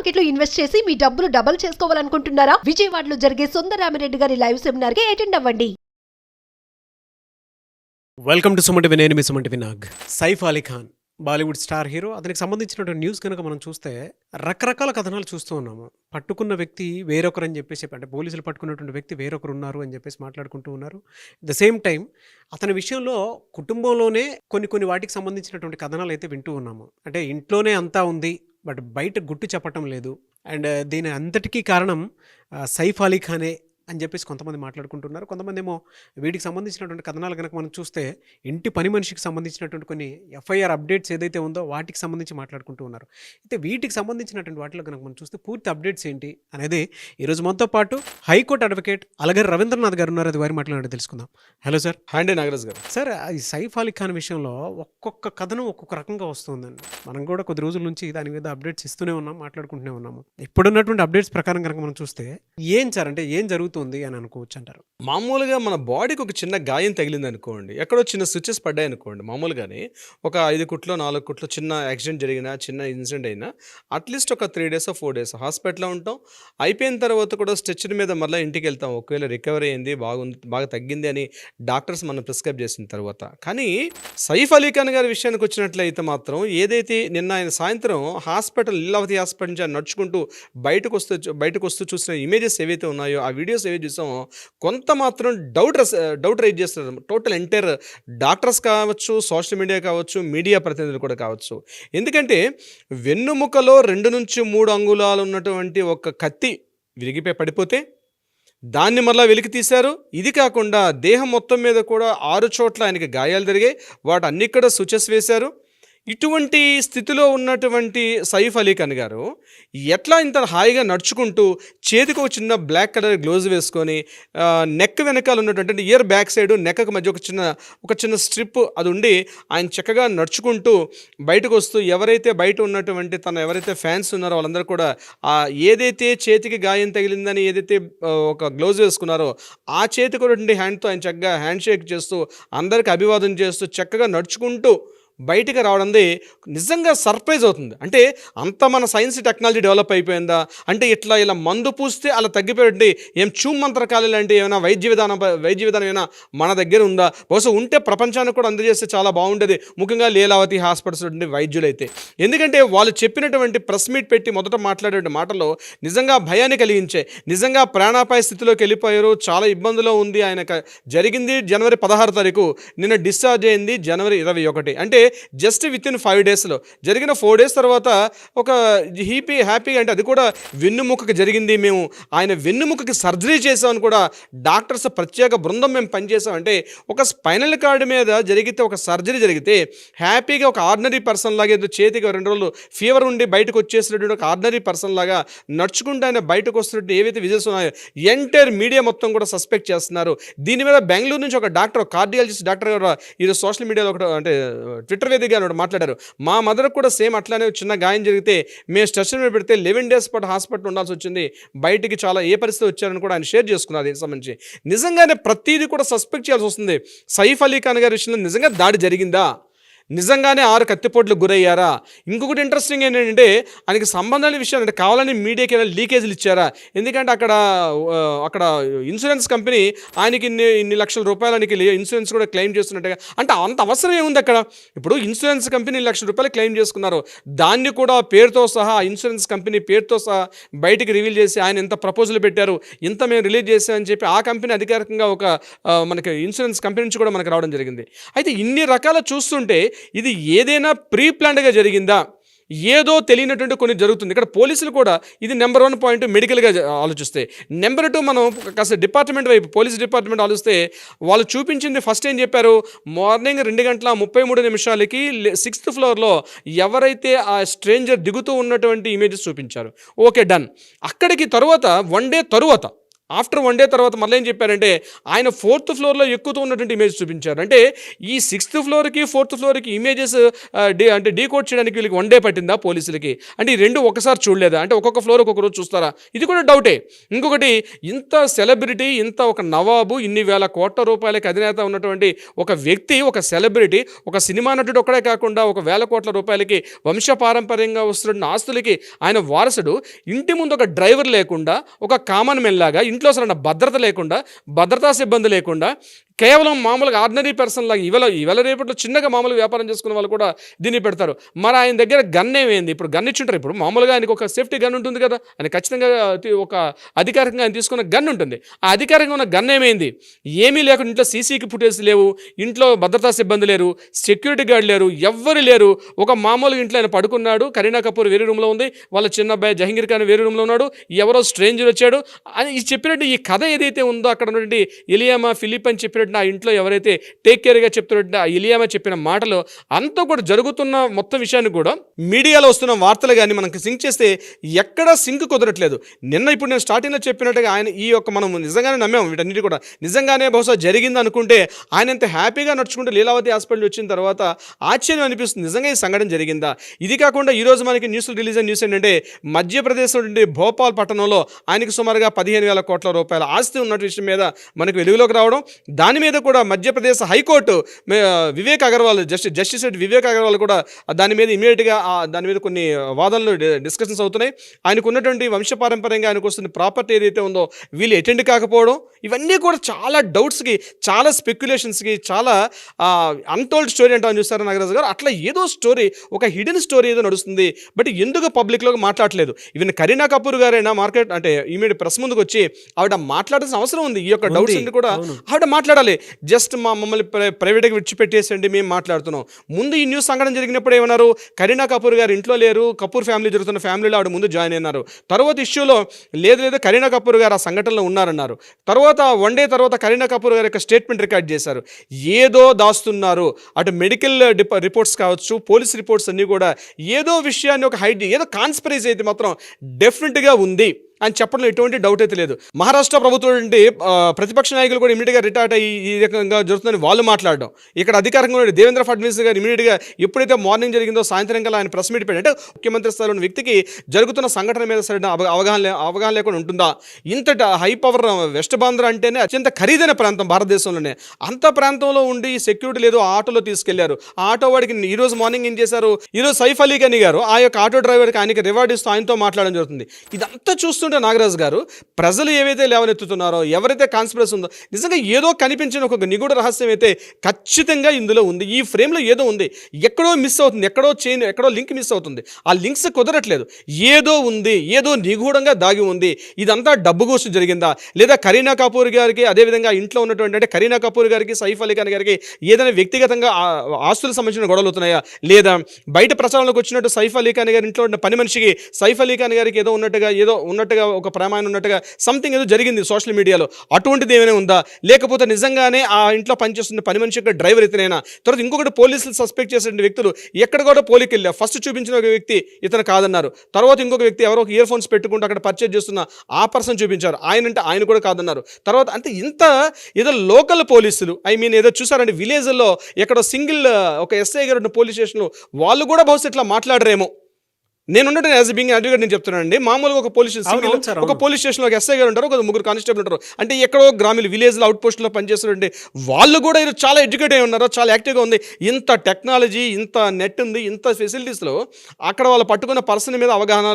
Market లో invest చేసి మీ డబ్బులు డబుల్ చేసుకోవాలనుకుంటున్నారా? విజయవాడలో జరిగే సుందరరామిరెడ్డి గారి లైవ్ సెమినార్ కి అటెండ్ అవ్వండి. Welcome to Suman TV. నేను మీ Suman TV Nag. Saif Ali Khan Bollywood star hero. అతనికి సంబంధించినటువంటి న్యూస్ కనుక మనం చూస్తే రకరకాల కథనాలు చూస్తూ ఉన్నాము. పట్టుకున్న వ్యక్తి వేరొకరు అని చెప్పేసి, అంటే పోలీసులు పట్టుకున్నటువంటి వ్యక్తి వేరొకరు ఉన్నారు అని చెప్పేసి మాట్లాడుకుంటూ ఉన్నారు. ద సేమ్ టైం అతని విషయంలో కుటుంబంలోనే కొన్ని వాటికి సంబంధించినటువంటి కథనాలు అయితే వింటూ ఉన్నాము. అంటే ఇంట్లోనే అంతా ఉంది, బట్ బయట గుట్టు చెప్పటం లేదు. అండ్ దీని అంతటికీ కారణం సైఫ్ అలీ ఖానే అని చెప్పేసి కొంతమంది మాట్లాడుకుంటున్నారు. కొంతమంది ఏమో వీటికి సంబంధించినటువంటి కథనాలు కనుక మనం చూస్తే ఇంటి పని మనిషికి సంబంధించినటువంటి కొన్ని ఎఫ్ఐఆర్ అప్డేట్స్ ఏదైతే ఉందో వాటికి సంబంధించి మాట్లాడుకుంటూ ఉన్నారు. అయితే వీటికి సంబంధించినటువంటి వాటిలో కనుక మనం చూస్తే పూర్తి అప్డేట్స్ ఏంటి అనేది ఈరోజు మనతో పాటు హైకోర్టు అడ్వకేట్ అలగర్ రవీంద్రనాథ్ గారు ఉన్నారు. అది వారి మాట్లాడి తెలుసుకుందాం. Hello sir. హాండే నాగరాజ్ గారు. సార్, ఈ సైఫ్ అలీ ఖాన్ విషయంలో ఒక్కొక్క కథనం ఒక్కొక్క రకంగా వస్తుందండి. మనం కూడా కొద్ది రోజుల నుంచి దాని మీద అప్డేట్స్ ఇస్తూనే ఉన్నాం, మాట్లాడుకుంటూనే ఉన్నాము. ఇప్పుడున్నటువంటి అప్డేట్స్ ప్రకారం కనుక మనం చూస్తే ఏం సార్, అంటే ఏం జరుగుతుంది అని అనుకోవచ్చు అంటారు? మామూలుగా మన బాడీకి ఒక చిన్న గాయం తగిలింది అనుకోండి, ఎక్కడో చిన్న స్విచెస్ పడ్డాయి అనుకోండి, మామూలుగానే ఒక 5 కుట్లో 4 కుట్లో చిన్న యాక్సిడెంట్ జరిగినా, చిన్న ఇన్సిడెంట్ అయినా అట్లీస్ట్ ఒక 3 days 4 days హాస్పిటల్లో ఉంటాం. అయిపోయిన తర్వాత కూడా స్ట్రెచర్ మీద మళ్ళీ ఇంటికి వెళ్తాం. ఒకవేళ రికవరీ అయింది, బాగా తగ్గింది అని డాక్టర్స్ మనం ప్రిస్క్రైబ్ చేసిన తర్వాత. కానీ సైఫ్ అలీ ఖాన్ గారి విషయానికి వచ్చినట్లయితే మాత్రం ఏదైతే నిన్న ఆయన సాయంత్రం లీలావతి హాస్పిటల్ నుంచి ఆయన నడుచుకుంటూ బయటకు వస్తూ చూసిన ఇమేజెస్ ఏవైతే ఉన్నాయో, ఆ వీడియోస్ ఏవైతే చూసామో, కొంత మాత్రం డౌట్ రైజ్ చేస్తున్నారు. టోటల్ ఎంటైర్ డాక్టర్స్ కావచ్చు, సోషల్ మీడియా కావచ్చు, మీడియా ప్రతినిధులు కూడా కావచ్చు. ఎందుకంటే వెన్నుముకలో 2 నుంచి 3 అంగుళాలు ఉన్నటువంటి ఒక కత్తి విరిగిపోయి పడిపోతే దాన్ని మళ్ళీ వెలికి తీశారు. ఇది కాకుండా దేహం మొత్తం మీద కూడా 6 చోట్ల ఆయనకి గాయాలు జరిగాయి. వాటన్ని కూడా స్విచెస్ వేశారు. ఇటువంటి స్థితిలో ఉన్నటువంటి సైఫ్ అలీ ఖాన్ గారు ఎట్లా ఇంత హాయిగా నడుచుకుంటూ చేతికి ఒక చిన్న బ్లాక్ కలర్ గ్లోవ్స్ వేసుకొని నెక్ వెనకాల ఉన్నటువంటి ఇయర్ బ్యాక్ సైడ్ నెక్కకు మధ్య ఒక చిన్న స్ట్రిప్ అది ఉండి ఆయన చక్కగా నడుచుకుంటూ బయటకు వస్తూ ఎవరైతే బయట ఉన్నటువంటి ఎవరైతే ఫ్యాన్స్ ఉన్నారో వాళ్ళందరూ కూడా ఏదైతే చేతికి గాయం తగిలిందని ఏదైతే ఒక గ్లోవ్స్ వేసుకున్నారో ఆ చేతికి ఉన్నటువంటి హ్యాండ్తో ఆయన చక్కగా హ్యాండ్ షేక్ చేస్తూ అందరికి అభివాదం చేస్తూ చక్కగా నడుచుకుంటూ బయటికి రావడంది నిజంగా సర్ప్రైజ్ అవుతుంది. అంటే అంత మన సైన్స్ టెక్నాలజీ డెవలప్ అయిపోయిందా, అంటే ఇలా మందు పూస్తే అలా తగ్గిపోయింది, ఏం చూమంత్రకాలు లాంటి ఏమైనా వైద్య విధానం ఏమైనా మన దగ్గర ఉందా? బహుశా ఉంటే ప్రపంచానికి కూడా అందజేస్తే చాలా బాగుండేది, ముఖ్యంగా లీలావతి హాస్పిటల్స్ ఉండే వైద్యులైతే. ఎందుకంటే వాళ్ళు చెప్పినటువంటి ప్రెస్ మీట్ పెట్టి మొదట మాట్లాడే మాటల్లో నిజంగా భయాన్ని కలిగించే, నిజంగా ప్రాణాపాయ స్థితిలోకి వెళ్ళిపోయారు, చాలా ఇబ్బందులో ఉంది. ఆయనకు జరిగింది January 16 నిన్న డిశ్చార్జ్ అయింది January 21. అంటే జస్ట్ విత్ ఇన్ 5 daysలో జరిగిన 4 days తర్వాత ఒక హ్యాపీ అంటే అది కూడా వెన్నుముకకి జరిగింది. మేము ఆయన వెన్నుముకకి సర్జరీ చేసామని కూడా డాక్టర్స్ ప్రత్యేక బృందం మేము పనిచేసామంటే ఒక స్పైనల్ కార్డు మీద ఒక సర్జరీ జరిగితే హ్యాపీగా ఒక ఆర్డినరీ పర్సన్ లాగా, ఏదో చేతికి 2 రోజులు ఫీవర్ ఉండి బయటకు వచ్చేసినటువంటి ఒక ఆర్డినరీ పర్సన్ లాగా నడుచుకుంటూ ఆయన బయటకు వస్తున్నట్టు ఏవైతే విజువల్స్ ఉన్నాయో ఎంటైర్ మీడియా మొత్తం కూడా సస్పెక్ట్ చేస్తున్నారు. దీని మీద బెంగళూరు నుంచి ఒక డాక్టర్, కార్డియాలజిస్ట్ డాక్టర్ గారు ఈరోజు సోషల్ మీడియాలో అంటే ట్విట్టర్ వేదికగా మాట్లాడారు. మా మదర్ కూడా సేమ్ అట్లానే చిన్న గాయం జరిగితే మేము స్ట్రెచర్ మీద పెడితే 11 days పాటు హాస్పిటల్ ఉండాల్సి వచ్చింది, బయటికి చాలా ఏ పరిస్థితి వచ్చారని కూడా ఆయన షేర్ చేసుకున్నారు. దీనికి సంబంధించి నిజంగానే ప్రతిదీ కూడా సస్పెక్ట్ చేయాల్సి వస్తుంది. సైఫ్ అలీ ఖాన్ గారి విషయంలో నిజంగా దాడి జరిగిందా, నిజంగానే 6 కత్తిపోట్లకు గురయ్యారా? ఇంకొకటి ఇంట్రెస్టింగ్ ఏంటంటే ఆయనకి సంబంధాల విషయాలు అంటే కావాలని మీడియాకి ఏమైనా లీకేజీలు ఇచ్చారా? ఎందుకంటే అక్కడ ఇన్సూరెన్స్ కంపెనీ ఆయనకి ఇన్ని లక్షల రూపాయలకి ఇన్సూరెన్స్ కూడా క్లెయిమ్ చేస్తున్నట్టుగా, అంటే అంత అవసరం ఏముంది అక్కడ? ఇప్పుడు ఇన్సూరెన్స్ కంపెనీ ₹1,00,000 క్లెయిమ్ చేసుకున్నారు, దాన్ని కూడా పేరుతో సహా ఇన్సూరెన్స్ కంపెనీ పేరుతో సహా బయటికి రివీల్ చేసి ఆయన ఎంత ప్రపోజల్ పెట్టారు, ఇంత మేము రిలీజ్ చేసామని చెప్పి ఆ కంపెనీ అధికారికంగా ఒక మనకి ఇన్సూరెన్స్ కంపెనీ నుంచి కూడా మనకు రావడం జరిగింది. అయితే ఇన్ని రకాల చూస్తుంటే ఇది ఏదైనా ప్రీ ప్లాన్డ్గా జరిగిందా, ఏదో తెలియనటువంటి కొన్ని జరుగుతుంది. ఇక్కడ పోలీసులు కూడా ఇది నెంబర్ 1 పాయింట్ మెడికల్గా ఆలోచిస్తే. నెంబర్ 2 మనం కాస్త డిపార్ట్మెంట్ వైపు, పోలీస్ డిపార్ట్మెంట్ ఆలోచిస్తే వాళ్ళు చూపించింది ఫస్ట్ ఏం చెప్పారు, మార్నింగ్ 2:33 6th floorలో ఎవరైతే ఆ స్ట్రేంజర్ దిగుతూ ఉన్నటువంటి ఇమేజెస్ చూపించారు. Okay, done. అక్కడికి తర్వాత 1 day తరువాత ఆఫ్టర్ 1 డే తర్వాత మళ్ళీ ఏం చెప్పారంటే ఆయన 4th ఫ్లోర్లో ఎక్కుతూ ఉన్నటువంటి ఇమేజ్ చూపించారు. అంటే ఈ 6th ఫ్లోర్కి 4th ఫ్లోర్కి ఇమేజెస్ అంటే డీకోడ్ చేయడానికి వీళ్ళకి 1 డే పట్టిందా పోలీసులకి? అంటే ఈ రెండు ఒకసారి చూడలేదా? అంటే ఒక్కొక్క ఫ్లోర్ ఒక్కొక్క రోజు చూస్తారా? ఇది కూడా డౌటే. ఇంకొకటి, ఇంత సెలబ్రిటీ, ఇంత ఒక నవాబు, ఇన్ని వేల కోట్ల రూపాయలకి అధినేత ఉన్నటువంటి ఒక వ్యక్తి, ఒక సెలబ్రిటీ, ఒక సినిమా నటుడు ఒక్కడే కాకుండా ఒక వేల కోట్ల రూపాయలకి వంశపారంపర్యంగా వస్తున్న ఆస్తులకి ఆయన వారసుడు, ఇంటి ముందు ఒక డ్రైవర్ లేకుండా, ఒక కామన్ మెన్ లాగా, ఇంట్లో అసలు భద్రత లేకుండా, భద్రతా సిబ్బంది లేకుండా, కేవలం మామూలుగా ఆర్డినరీ పర్సన్ లాగా ఇవాళ రేపట్లో చిన్నగా మామూలుగా వ్యాపారం చేసుకునే వాళ్ళు కూడా దీన్ని పెడతారు. మరి ఆయన దగ్గర గన్ ఏమైంది? ఇప్పుడు గన్ ఇచ్చుంటారు. ఇప్పుడు మామూలుగా ఆయనకు ఒక సేఫ్టీ గన్ ఉంటుంది కదా, ఆయన ఖచ్చితంగా ఒక అధికారికంగా ఆయన తీసుకున్న గన్ ఉంటుంది. ఆ అధికారికంగా ఉన్న గన్ ఏమైంది? ఏమీ లేకుండా ఇంట్లో సీసీకి ఫుటేజ్ లేవు, ఇంట్లో భద్రతా సిబ్బంది లేరు, సెక్యూరిటీ గార్డ్ లేరు, ఎవ్వరు లేరు. ఒక మామూలుగా ఇంట్లో ఆయన పడుకున్నాడు. కరీనా కపూర్ వేరే రూమ్లో ఉంది, వాళ్ళ చిన్న అబ్బాయి జహంగీర్ ఖాన్ వేరే రూమ్లో ఉన్నాడు, ఎవరో స్ట్రేంజర్ వచ్చాడు అని చెప్పినట్టు ఈ కథ ఏదైతే ఉందో, అక్కడ ఉన్నటువంటి ఇలియామా ఫిలిప్ అని చెప్పినట్టు ఆ ఇంట్లో ఎవరైతే టేక్ కేర్గా చెప్తున్నట్టు ఆ ఇలియామా చెప్పిన మాటలు అంతా కూడా జరుగుతున్న మొత్తం విషయాన్ని కూడా మీడియాలో వస్తున్న వార్తలు కానీ మనకి సింక్ చేస్తే ఎక్కడా సింక్ కుదరట్లేదు. ఇప్పుడు నేను స్టార్టింగ్లో చెప్పినట్టుగా ఆయన ఈ యొక్క మనం నిజంగానే నమ్మాము వీటన్నిటి కూడా నిజంగానే బహుశా జరిగింది అనుకుంటే ఆయన ఎంత హ్యాపీగా నడుచుకుంటూ లీలావతి హాస్పిటల్ వచ్చిన తర్వాత ఆశ్చర్యం అనిపిస్తుంది, నిజంగా ఈ సంఘటన జరిగిందా? ఇది కాకుండా ఈరోజు మనకి రిలీజ్ అయిన న్యూస్ ఏంటంటే మధ్యప్రదేశ్ నుండి భోపాల్ పట్టణంలో ఆయనకు సుమారుగా 15,000 కోట్ల రూపాయల ఆస్తి ఉన్న విషయం మీద మనకు వెలుగులోకి రావడం, దాని మీద కూడా మధ్యప్రదేశ్ హైకోర్టు వివేక్ అగర్వాల్ జస్టిస్ వివేక్ అగర్వాల్ కూడా దాని మీద ఇమీడియట్గా దాని మీద కొన్ని వాదనలు డిస్కషన్స్ అవుతున్నాయి. ఆయనకు ఉన్నటువంటి వంశపారంపర్యంగా ఆయనకు వస్తున్న ప్రాపర్టీ ఏదైతే ఉందో వీళ్ళు అటెండ్ కాకపోవడం, ఇవన్నీ కూడా చాలా డౌట్స్కి, చాలా స్పెక్యులేషన్స్కి, చాలా అన్టోల్డ్ స్టోరీ అంటామని చూస్తారు నాగరాజు గారు. అట్లా ఏదో స్టోరీ, ఒక హిడెన్ స్టోరీ ఏదో నడుస్తుంది. బట్ ఎందుకు పబ్లిక్లోకి మాట్లాడలేదు? ఈవెన్ కరీనా కపూర్ గారైనా మార్కెట్ అంటే ఇమీడియట్ ప్రెస్ ముందుకు వచ్చి ఆవిడ మాట్లాడాల్సిన అవసరం ఉంది. ఈ యొక్క డౌట్స్ అన్ని కూడా ఆవిడ మాట్లాడాలి. జస్ట్ మమ్మల్ని ప్రైవేట్గా విడిచిపెట్టేసండి, మేము మాట్లాడుతున్నాం. ముందు ఈ న్యూస్ సంఘటన జరిగినప్పుడు ఏమన్నారు? కరీనా కపూర్ గారు ఇంట్లో లేరు, కపూర్ ఫ్యామిలీ జరుగుతున్న ఫ్యామిలీలో ఆవిడ ముందు జాయిన్ అయినారు. తర్వాత ఇష్యూలో లేదు కరీనా కపూర్ గారు ఆ సంఘటనలో ఉన్నారన్నారు. తర్వాత 1 డే తర్వాత కరీనా కపూర్ గారి యొక్క స్టేట్మెంట్ రికార్డ్ చేశారు. ఏదో దాస్తున్నారు, అటు మెడికల్ రిపోర్ట్స్ కావచ్చు, పోలీస్ రిపోర్ట్స్ అన్నీ కూడా ఏదో విషయాన్ని ఒక హైడ్, ఏదో కాన్స్పిరసీ అయితే మాత్రం డెఫినెట్గా ఉంది అని చెప్పడంలో ఎటువంటి డౌట్ అయితే లేదు. మహారాష్ట్ర ప్రభుత్వం నుండి ప్రతిపక్ష నాయకులు కూడా ఇమీడియట్గా రిటార్ట్ అయ్యి ఈ రకంగా జరుగుతుందని వాళ్ళు మాట్లాడడం, ఇక్కడ అధికారంగా ఉన్న దేవేంద్ర ఫడ్నవీస్ గారు ఇమీడియట్గా ఎప్పుడైతే మార్నింగ్ జరిగిందో సాయంత్రం కల్లా ఆయన ప్రెస్ మీట్ పెట్టి, అంటే ముఖ్యమంత్రి స్థాయిలో ఉన్న వ్యక్తికి జరుగుతున్న సంఘటన మీద సరైన అవగాహన లేకుండా ఉంటుందా? ఇంతట హై పవర్ వెస్ట్ బాంద్రా అంటేనే అత్యంత ఖరీదైన ప్రాంతం భారతదేశంలోనే, అంత ప్రాంతంలో ఉండి సెక్యూరిటీ లేదు, ఆటోలో తీసుకెళ్లారు. ఆ ఆటో వాడికి ఈరోజు మార్నింగ్ ఏం చేశారు? ఈరోజు సైఫ్ అలీ ఖాన్ గారు ఆ యొక్క ఆటో డ్రైవర్కి ఆయనకి రివార్డ్ ఇస్తూ ఆయనతో మాట్లాడడం జరుగుతుంది. ఇదంతా చూస్తుంటే నాగరాజు గారు, ప్రజలు ఏవైతే లేవనెత్తుతున్నారో, ఎవరైతే కాన్స్పిరసీ ఉందో, నిజంగా ఏదో కనిపించిన ఒక నిగూఢ రహస్యం అయితే ఖచ్చితంగా ఇందులో ఉంది. ఈ ఫ్రేమ్లో ఏదో ఉంది, ఎక్కడో మిస్ అవుతుంది, ఎక్కడో లింక్ మిస్ అవుతుంది. ఆ లింక్స్ కుదరట్లేదు. ఏదో ఉంది, ఏదో నిగూఢంగా దాగి ఉంది. ఇదంతా డబ్బు కోసం జరిగిందా, లేదా కరీనా కపూర్ గారికి అదేవిధంగా ఇంట్లో ఉన్నటువంటి, అంటే కరీనా కపూర్ గారికి సైఫ్ అలీ ఖాన్ గారికి ఏదైనా వ్యక్తిగతంగా ఆస్తులకు సంబంధించిన గొడవలు అవుతున్నాయా, లేదా బయట ప్రచారంలోకి వచ్చినట్టు సైఫ్ అలీ ఖాన్ గారి ఇంట్లో ఉన్న పని మనిషికి సైఫ్ అలీ ఖాన్ గారికి ఏదో ఉన్నట్టుగా ఒక ప్రమాణం ఉన్నట్టుగా సంథింగ్ ఏదో జరిగింది సోషల్ మీడియాలో, అటువంటిది ఏమైనా ఉందా? లేకపోతే నిజంగానే ఆ ఇంట్లో పనిచేస్తున్న పని మనిషి యొక్క డ్రైవర్ ఇతనైనా? తర్వాత ఇంకొకటి, పోలీసులు సస్పెక్ట్ చేసిన వ్యక్తులు ఎక్కడ కూడా పోలికి వెళ్ళా, ఫస్ట్ చూపించిన ఒక వ్యక్తి ఇతను కాదన్నారు. తర్వాత ఇంకొక వ్యక్తి ఎవరో ఇయర్ ఫోన్స్ పెట్టుకుంటూ అక్కడ పర్చేజ్ చేస్తున్న ఆ పర్సన్ చూపించారు, ఆయన కూడా కాదన్నారు. తర్వాత అంటే ఇంత ఏదో లోకల్ పోలీసులు, ఏదో చూసారండి విలేజ్లో ఎక్కడో సింగిల్ ఒక ఎస్ఐ గారు పోలీస్ స్టేషన్లో వాళ్ళు కూడా బహుశా ఇట్లా మాట్లాడరేమో. నేనున్నట్టు యాజ్ బీయింగ్ అడ్వకేట్ నేను చెప్తున్నానండి. మామూలుగా ఒక పోలీస్ స్టేషన్లో ఒక ఎస్ఐ గారు ఉంటారు, ఒక 3 కానిస్టేబుల్ ఉంటారు. అంటే ఎక్కడో గ్రామీణ విలేజ్లో అవుట్ పోస్ట్లో పనిచేస్తుంటే వాళ్ళు కూడా చాలా ఎడ్యుకేట్ అయి ఉన్నారు, చాలా యాక్టివ్గా ఉంది. ఇంత టెక్నాలజీ, ఇంత నెట్ ఉంది, ఇంత ఫెసిలిటీస్లో అక్కడ వాళ్ళు పట్టుకున్న పర్సన్ మీద అవగాహన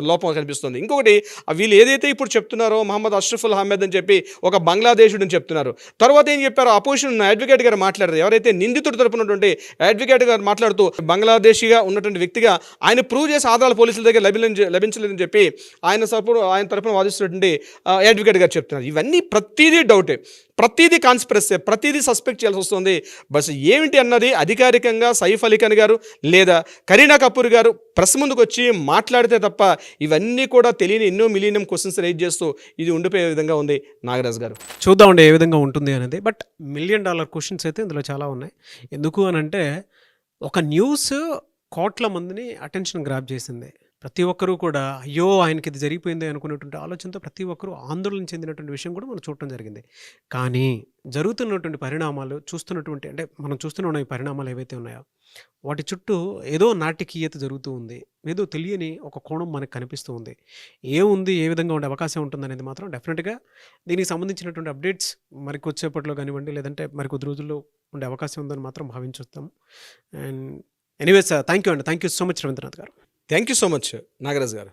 లోపం కనిపిస్తుంది. ఇంకొకటి, వీళ్ళు ఏదైతే ఇప్పుడు చెప్తున్నారో మహమ్మద్ అష్రఫుల్ అహ్మద్ అని చెప్పి ఒక బంగ్లాదేశుడు చెప్తున్నారు. తర్వాత ఏం చెప్పారు, అపోజిషన్ అడ్వకేట్ గారు మాట్లాడారు, ఎవరైతే నిందితుడు తరపునటువంటి అడ్వకేట్ గారు మాట్లాడుతూ బంగ్లాదేశీగా ఉన్నటువంటి వ్యక్తిగా ఆయన ప్రూవ్ చేసి ఆధారాలు పోలీసుల దగ్గర లభించలేదని చెప్పి ఆయన తరపున వాదిస్తున్నటువంటి అడ్వకేట్ గారు చెప్తున్నారు. ఇవన్నీ ప్రతిదీ డౌటే, ప్రతిదీ కాన్స్పిరసీ, ప్రతిదీ సస్పెక్ట్ చేయాల్సి వస్తుంది. బస్ ఏమిటి అన్నది అధికారికంగా సైఫ్ అలీ ఖాన్ గారు లేదా కరీనా కపూర్ గారు ప్రెస్ ముందుకు వచ్చి మాట్లాడితే తప్ప ఇవన్నీ కూడా తెలియని ఎన్నో మిలియన్ క్వశ్చన్స్ రైజ్ చేస్తూ ఇది ఉండిపోయే విధంగా ఉంది. నాగరాజ్ గారు, చూద్దామండి ఏ విధంగా ఉంటుంది అనేది. బట్ $1 million క్వశ్చన్స్ అయితే ఇందులో చాలా ఉన్నాయి. ఎందుకు అని అంటే, ఒక న్యూస్ కోట్ల మందిని అటెన్షన్ గ్రాప్ చేసింది. ప్రతి ఒక్కరూ కూడా అయ్యో ఆయనకి ఇది జరిగిపోయింది అనుకునేటువంటి ఆలోచనతో ప్రతి ఒక్కరూ ఆందోళన చెందినటువంటి విషయం కూడా మనం చూడటం జరిగింది. కానీ జరుగుతున్నటువంటి పరిణామాలు చూస్తున్నటువంటి అంటే మనం చూస్తున్న ఈ పరిణామాలు ఏవైతే ఉన్నాయో వాటి చుట్టూ ఏదో నాటకీయత జరుగుతూ ఉంది. ఏదో తెలియని ఒక కోణం మనకు కనిపిస్తూ ఉంది. ఏముంది, ఏ విధంగా ఉండే అవకాశం ఉంటుందనేది మాత్రం డెఫినెట్గా దీనికి సంబంధించినటువంటి అప్డేట్స్ మరికొద్దిసేపట్లో కానివ్వండి, లేదంటే మరికొద్ది రోజుల్లో ఉండే అవకాశం ఉందని మాత్రం భావించుతాం. అండ్ ఎనీవేస్ థ్యాంక్ యూ అండి. Thank you so much Ravindranath గారు. Thank you so much Nagaraj గారు.